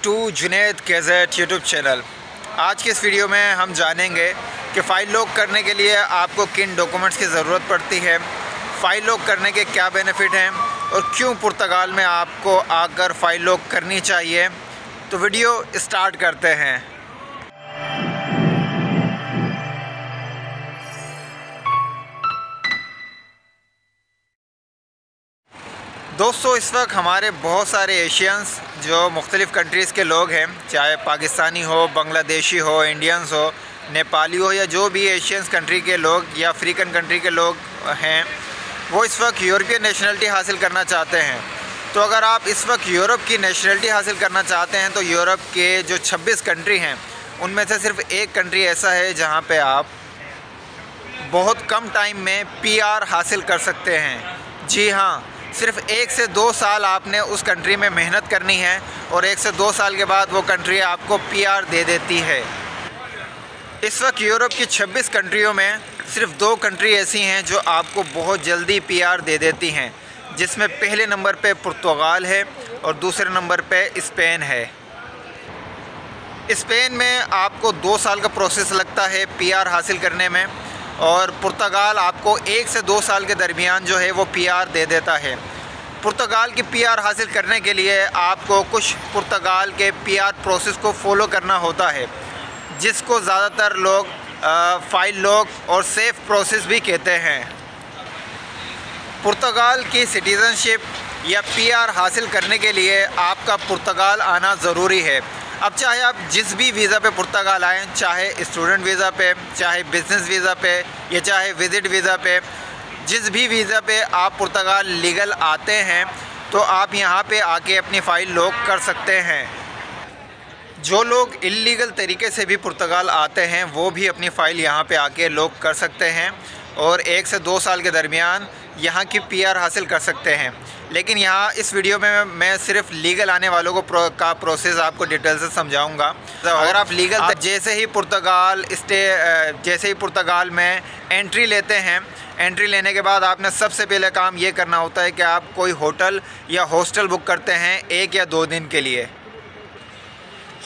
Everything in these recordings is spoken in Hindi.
टू जुनैद केज़ेट यूट्यूब चैनल। आज के इस वीडियो में हम जानेंगे कि फ़ाइल लॉक करने के लिए आपको किन डॉक्यूमेंट्स की ज़रूरत पड़ती है, फ़ाइल लॉक करने के क्या बेनिफिट हैं और क्यों पुर्तगाल में आपको आकर फ़ाइल लॉक करनी चाहिए। तो वीडियो स्टार्ट करते हैं। दोस्तों, इस वक्त हमारे बहुत सारे एशियंस जो मुख्तलिफ़ कंट्रीज़ के लोग हैं, चाहे पाकिस्तानी हो, बांग्लादेशी हो, इंडियंस हो, नेपाली हो या जो भी एशियंस कंट्री के लोग या अफ्रीकन कंट्री के लोग हैं, वो इस वक्त यूरोपियन नेशनलिटी हासिल करना चाहते हैं। तो अगर आप इस वक्त यूरोप की नेशनलिटी हासिल करना चाहते हैं तो यूरोप के जो 26 कंट्री हैं उनमें से सिर्फ़ एक कंट्री ऐसा है जहाँ पर आप बहुत कम टाइम में PR हासिल कर सकते हैं। जी हाँ, सिर्फ़ 1 से 2 साल आपने उस कंट्री में मेहनत करनी है और 1 से 2 साल के बाद वो कंट्री आपको PR दे देती है। इस वक्त यूरोप की 26 कंट्रियों में सिर्फ़ 2 कंट्री ऐसी हैं जो आपको बहुत जल्दी PR दे देती हैं, जिसमें पहले नंबर पे पुर्तगाल है और दूसरे नंबर पे स्पेन है। स्पेन में आपको 2 साल का प्रोसेस लगता है PR हासिल करने में और पुर्तगाल आपको 1 से 2 साल के दरमियान जो है वो PR दे देता है। पुर्तगाल की PR हासिल करने के लिए आपको कुछ पुर्तगाल के PR प्रोसेस को फॉलो करना होता है, जिसको ज़्यादातर लोग फ़ाइल लॉक और सेफ़ प्रोसेस भी कहते हैं। पुर्तगाल की सिटीज़नशिप या PR हासिल करने के लिए आपका पुर्तगाल आना ज़रूरी है। अब चाहे आप जिस भी वीज़ा पे पुर्तगाल आएँ, चाहे स्टूडेंट वीज़ा पे, चाहे बिज़नेस वीज़ा पे या चाहे विज़िट वीज़ा पे, जिस भी वीज़ा पे आप पुर्तगाल लीगल आते हैं तो आप यहाँ पे आके अपनी फ़ाइल लॉक कर सकते हैं। जो लोग इल्लीगल तरीके से भी पुर्तगाल आते हैं वो भी अपनी फ़ाइल यहाँ पे आके लॉक कर सकते हैं और 1 से 2 साल के दरमियान यहाँ की PR हासिल कर सकते हैं। लेकिन यहाँ इस वीडियो में मैं सिर्फ लीगल आने वालों को का प्रोसेस आपको डिटेल से समझाऊंगा। अगर आप लीगल जैसे ही पुर्तगाल में एंट्री लेते हैं, एंट्री लेने के बाद आपने सबसे पहले काम ये करना होता है कि आप कोई होटल या हॉस्टल बुक करते हैं 1 या 2 दिन के लिए।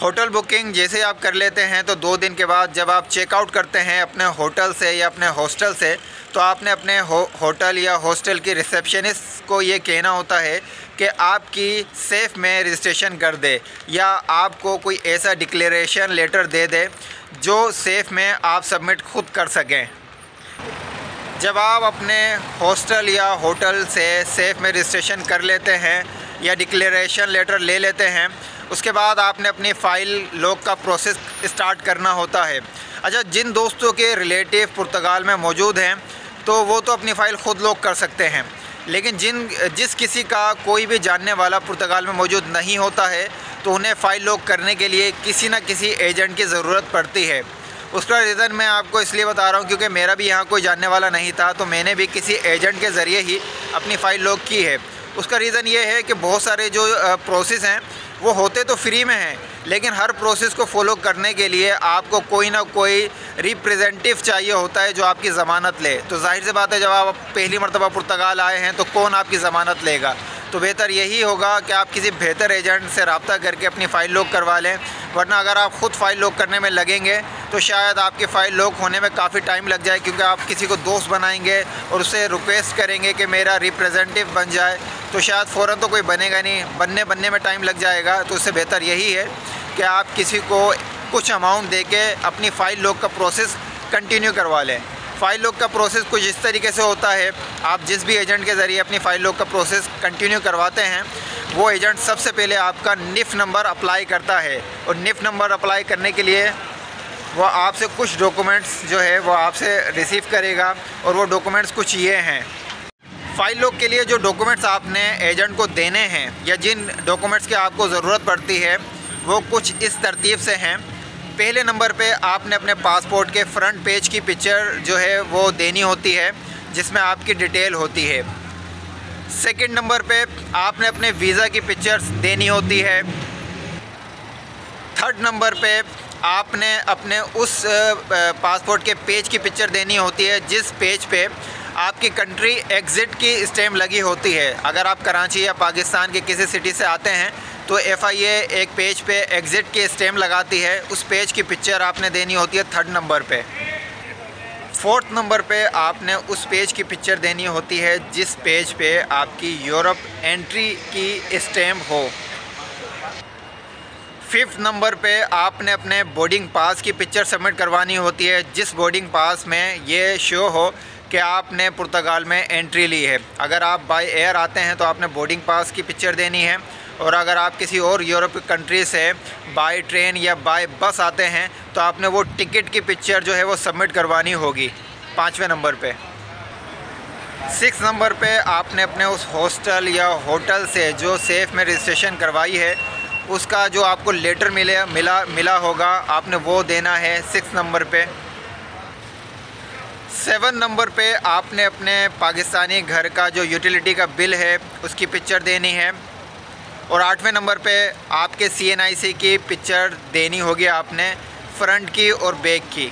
होटल बुकिंग जैसे आप कर लेते हैं तो 2 दिन के बाद जब आप चेकआउट करते हैं अपने होटल से या अपने हॉस्टल से, तो आपने अपने होटल या हॉस्टल की रिसेप्शनिस्ट को ये कहना होता है कि आपकी सेफ़ में रजिस्ट्रेशन कर दे या आपको कोई ऐसा डिक्लेरेशन लेटर दे दे जो सेफ़ में आप सबमिट खुद कर सकें। जब आप अपने हॉस्टल या होटल से सेफ़ में रजिस्ट्रेशन कर लेते हैं या डिक्लेरेशन लेटर ले लेते हैं, उसके बाद आपने अपनी फ़ाइल लॉक का प्रोसेस स्टार्ट करना होता है। अच्छा, जिन दोस्तों के रिलेटिव पुर्तगाल में मौजूद हैं तो वो तो अपनी फ़ाइल ख़ुद लॉक कर सकते हैं, लेकिन जिस किसी का कोई भी जानने वाला पुर्तगाल में मौजूद नहीं होता है तो उन्हें फ़ाइल लॉक करने के लिए किसी न किसी एजेंट की ज़रूरत पड़ती है। उसका रीज़न मैं आपको इसलिए बता रहा हूँ क्योंकि मेरा भी यहाँ कोई जानने वाला नहीं था, तो मैंने भी किसी एजेंट के ज़रिए ही अपनी फ़ाइल लॉक की है। उसका रीज़न ये है कि बहुत सारे जो प्रोसेस हैं वो होते तो फ्री में हैं, लेकिन हर प्रोसेस को फॉलो करने के लिए आपको कोई ना कोई रिप्रेजेंटेटिव चाहिए होता है जो आपकी ज़मानत ले। तो जाहिर सी बात है, जब आप पहली मरतबा पुर्तगाल आए हैं तो कौन आपकी ज़मानत लेगा। तो बेहतर यही होगा कि आप किसी बेहतर एजेंट से रब्ता करके अपनी फ़ाइल लॉक करवा लें, वरना अगर आप ख़ुद फ़ाइल लॉक करने में लगेंगे तो शायद आपकी फ़ाइल लॉक होने में काफ़ी टाइम लग जाए, क्योंकि आप किसी को दोस्त बनाएंगे और उससे रिक्वेस्ट करेंगे कि मेरा रिप्रेजेंटेटिव बन जाए, तो शायद फ़ौरन तो कोई बनेगा नहीं, बनने में टाइम लग जाएगा। तो उससे बेहतर यही है कि आप किसी को कुछ अमाउंट दे के अपनी फ़ाइल लॉक का प्रोसेस कंटिन्यू करवा लें। फ़ाइल लॉक का प्रोसेस कुछ इस तरीके से होता है, आप जिस भी एजेंट के ज़रिए अपनी फ़ाइल लॉक का प्रोसेस कंटिन्यू करवाते हैं वो एजेंट सबसे पहले आपका NIF नंबर अप्लाई करता है और NIF नंबर अप्लाई करने के लिए वो आपसे कुछ डॉक्यूमेंट्स जो है वो आपसे रिसीव करेगा और वो डॉक्यूमेंट्स कुछ ये हैं। फ़ाइल लॉक के लिए जो डॉक्यूमेंट्स आपने एजेंट को देने हैं या जिन डॉक्यूमेंट्स की आपको ज़रूरत पड़ती है वो कुछ इस तरतीब से हैं। पहले नंबर पे आपने अपने पासपोर्ट के फ्रंट पेज की पिक्चर जो है वो देनी होती है, जिसमें आपकी डिटेल होती है। सेकंड नंबर पे आपने अपने वीज़ा की पिक्चर्स देनी होती है। थर्ड नंबर पे आपने अपने उस पासपोर्ट के पेज की पिक्चर देनी होती है जिस पेज पे आपकी कंट्री एग्ज़िट की स्टैम्प लगी होती है। अगर आप कराची या पाकिस्तान के किसी सिटी से आते हैं तो FIA एक पेज पे एग्ज़िट की स्टैम्प लगाती है, उस पेज की पिक्चर आपने देनी होती है 3rd नंबर पे। 4th नंबर पे आपने उस पेज की पिक्चर देनी होती है जिस पेज पे आपकी यूरोप एंट्री की स्टैम्प हो। 5th नंबर पे आपने अपने बोर्डिंग पास की पिक्चर सबमिट करवानी होती है जिस बोर्डिंग पास में ये शो हो कि आपने पुर्तगाल में एंट्री ली है। अगर आप बाय एयर आते हैं तो आपने बोर्डिंग पास की पिक्चर देनी है, और अगर आप किसी और यूरोपीय कंट्री से बाय ट्रेन या बाय बस आते हैं तो आपने वो टिकट की पिक्चर जो है वो सबमिट करवानी होगी 5वें नंबर पे। 6 नंबर पे आपने अपने उस हॉस्टल या होटल से जो सेफ़ में रजिस्ट्रेशन करवाई है उसका जो आपको लेटर मिला होगा, आपने वो देना है 6 नंबर पे। 7 नंबर पे आपने अपने पाकिस्तानी घर का जो यूटिलिटी का बिल है उसकी पिक्चर देनी है, और 8वें नंबर पे आपके CNIC की पिक्चर देनी होगी आपने, फ्रंट की और बैक की।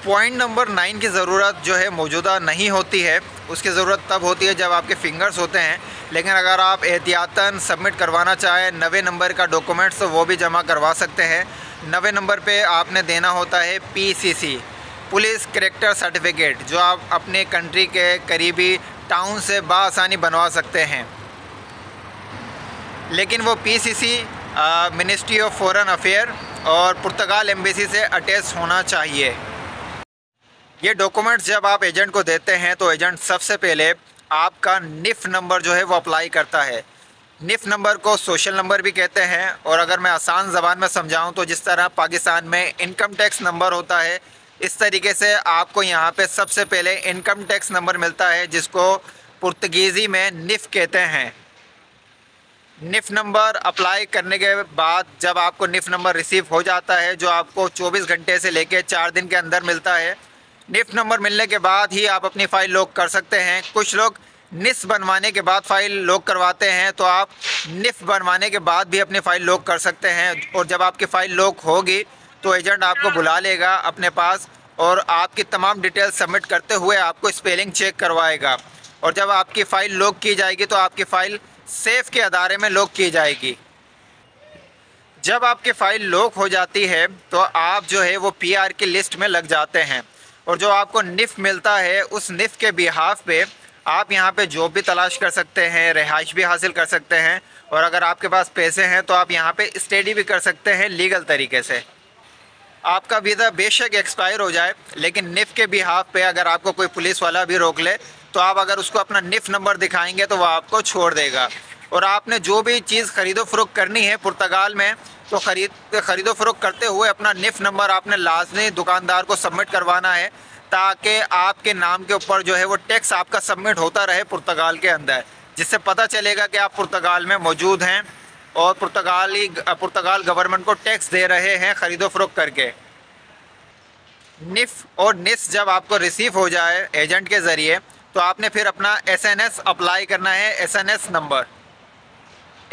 पॉइंट नंबर 9 की ज़रूरत जो है मौजूदा नहीं होती है, उसकी ज़रूरत तब होती है जब आपके फिंगर्स होते हैं। लेकिन अगर आप एहतियातन सबमिट करवाना चाहें 90 नंबर का डॉक्यूमेंट्स तो वो भी जमा करवा सकते हैं। 90 नंबर पे आपने देना होता है PCC, पुलिस कैरेक्टर सर्टिफिकेट, जो आप अपने कंट्री के करीबी टाउन से बआसानी बनवा सकते हैं। लेकिन वो PCC ministry of foreign affair और पुर्तगाल एम्बेसी से अटैच होना चाहिए। ये डॉक्यूमेंट्स जब आप एजेंट को देते हैं तो एजेंट सबसे पहले आपका NIF नंबर जो है वो अप्लाई करता है। NIF नंबर को सोशल नंबर भी कहते हैं, और अगर मैं आसान ज़बान में समझाऊं तो जिस तरह पाकिस्तान में इनकम टैक्स नंबर होता है, इस तरीके से आपको यहाँ पे सबसे पहले इनकम टैक्स नंबर मिलता है जिसको पुर्तगीज़ी में NIF कहते हैं। NIF नंबर अप्लाई करने के बाद जब आपको NIF नंबर रिसीव हो जाता है, जो आपको 24 घंटे से लेकर 4 दिन के अंदर मिलता है, NIF नंबर मिलने के बाद ही आप अपनी फ़ाइल लॉक कर सकते हैं। कुछ लोग NIS बनवाने के बाद फ़ाइल लॉक करवाते हैं, तो आप NIF बनवाने के बाद भी अपनी फ़ाइल लॉक कर सकते हैं। और जब आपकी फ़ाइल लॉक होगी तो एजेंट आपको बुला लेगा अपने पास और आपकी तमाम डिटेल सबमिट करते हुए आपको स्पेलिंग चेक करवाएगा। और जब आपकी फ़ाइल लॉक की जाएगी तो आपकी फ़ाइल सेफ़ के अदारे में लॉक की जाएगी। जब आपकी फ़ाइल लॉक हो जाती है तो आप जो है वो PR की लिस्ट में लग जाते हैं, और जो आपको NIF मिलता है उस NIF के बिहाफ पे आप यहाँ पे जॉब भी तलाश कर सकते हैं, रिहाइश भी हासिल कर सकते हैं, और अगर आपके पास पैसे हैं तो आप यहाँ पे स्टडी भी कर सकते हैं लीगल तरीके से। आपका वीज़ा बेशक एक्सपायर हो जाए, लेकिन NIF के बिहाफ पे अगर आपको कोई पुलिस वाला भी रोक ले तो आप अगर उसको अपना NIF नंबर दिखाएंगे तो वह आपको छोड़ देगा। और आपने जो भी चीज़ ख़रीदो फ़रोख्त करनी है पुर्तगाल में, तो ख़रीदो फ़रोख्त करते हुए अपना NIF नंबर आपने लाजमी दुकानदार को सबमिट करवाना है, ताकि आपके नाम के ऊपर जो है वो टैक्स आपका सबमिट होता रहे पुर्तगाल के अंदर, जिससे पता चलेगा कि आप पुर्तगाल में मौजूद हैं और पुर्तगाल गवर्नमेंट को टैक्स दे रहे हैं ख़रीदो फ़रोख्त करके। NIF और NIS जब आपको रिसीव हो जाए एजेंट के ज़रिए तो आपने फिर अपना SNS अप्लाई करना है, SNS नंबर।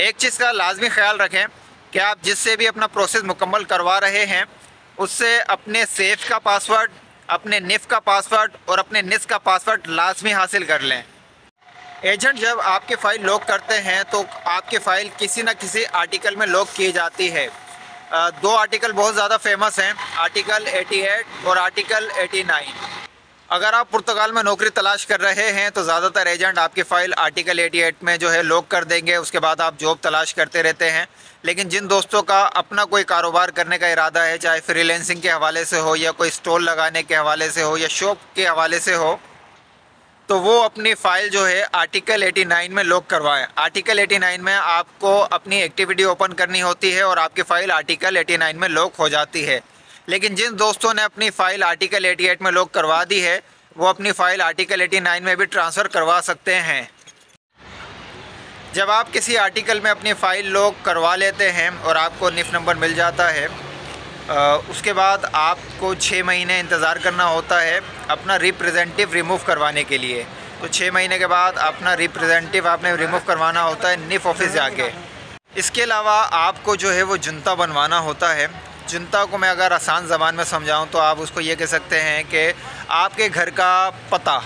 एक चीज़ का लाजमी ख्याल रखें कि आप जिससे भी अपना प्रोसेस मुकम्मल करवा रहे हैं उससे अपने सेफ़ का पासवर्ड, अपने NIF का पासवर्ड और अपने NIS का पासवर्ड लाजमी हासिल कर लें। एजेंट जब आपकी फ़ाइल लॉक करते हैं तो आपकी फ़ाइल किसी न किसी आर्टिकल में लॉक की जाती है। 2 आर्टिकल बहुत ज़्यादा फेमस हैं, आर्टिकल 88 और आर्टिकल 89। अगर आप पुर्तगाल में नौकरी तलाश कर रहे हैं तो ज़्यादातर एजेंट आपकी फ़ाइल आर्टिकल 88 में जो है लॉक कर देंगे, उसके बाद आप जॉब तलाश करते रहते हैं। लेकिन जिन दोस्तों का अपना कोई कारोबार करने का इरादा है, चाहे फ्रीलांसिंग के हवाले से हो या कोई स्टॉल लगाने के हवाले से हो या शॉप के हवाले से हो, तो वो अपनी फ़ाइल जो है आर्टिकल 89 में लॉक करवाएं। आर्टिकल 89 में आपको अपनी एक्टिविटी ओपन करनी होती है और आपकी फ़ाइल आर्टिकल 89 में लॉक हो जाती है। लेकिन जिन दोस्तों ने अपनी फ़ाइल आर्टिकल 88 में लॉक करवा दी है वो अपनी फ़ाइल आर्टिकल 89 में भी ट्रांसफ़र करवा सकते हैं। जब आप किसी आर्टिकल में अपनी फ़ाइल लॉक करवा लेते हैं और आपको NIF नंबर मिल जाता है, उसके बाद आपको 6 महीने इंतज़ार करना होता है अपना रिप्रेजेंटेटिव रिमूव करवाने के लिए। तो 6 महीने के बाद अपना रिप्रेजेंटेटिव आपने रिमूव करवाना होता है NIF ऑफिस जाके। इसके अलावा आपको जो है वो जुनता बनवाना होता है। जुनता को मैं अगर आसान ज़बान में समझाऊं तो आप उसको ये कह सकते हैं कि आपके घर का पता,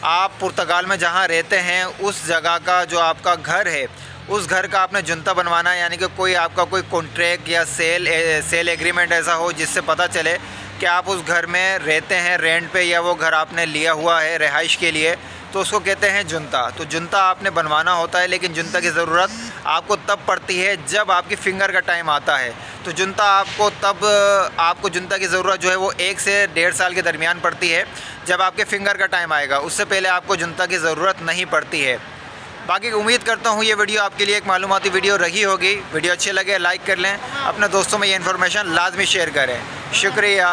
आप पुर्तगाल में जहां रहते हैं उस जगह का जो आपका घर है उस घर का आपने जुनता बनवाना है, यानी कि कोई आपका कोई कॉन्ट्रैक्ट या सेल एग्रीमेंट ऐसा हो जिससे पता चले कि आप उस घर में रहते हैं रेंट पे, या वो घर आपने लिया हुआ है रिहाइश के लिए, तो उसको कहते हैं जुनता। तो जुनता आपने बनवाना होता है, लेकिन जुनता की ज़रूरत आपको तब पड़ती है जब आपकी फ़िंगर का टाइम आता है। तो जुनता आपको जुनता की ज़रूरत जो है वो 1 से 1.5 साल के दरमियान पड़ती है, जब आपके फ़िंगर का टाइम आएगा। उससे पहले आपको जुनता की ज़रूरत नहीं पड़ती है। बाकी उम्मीद करता हूँ ये वीडियो आपके लिए एक मालूमाती वीडियो रही होगी। वीडियो अच्छे लगे लाइक कर लें, अपने दोस्तों में ये इन्फॉर्मेशन लाजमी शेयर करें। शुक्रिया।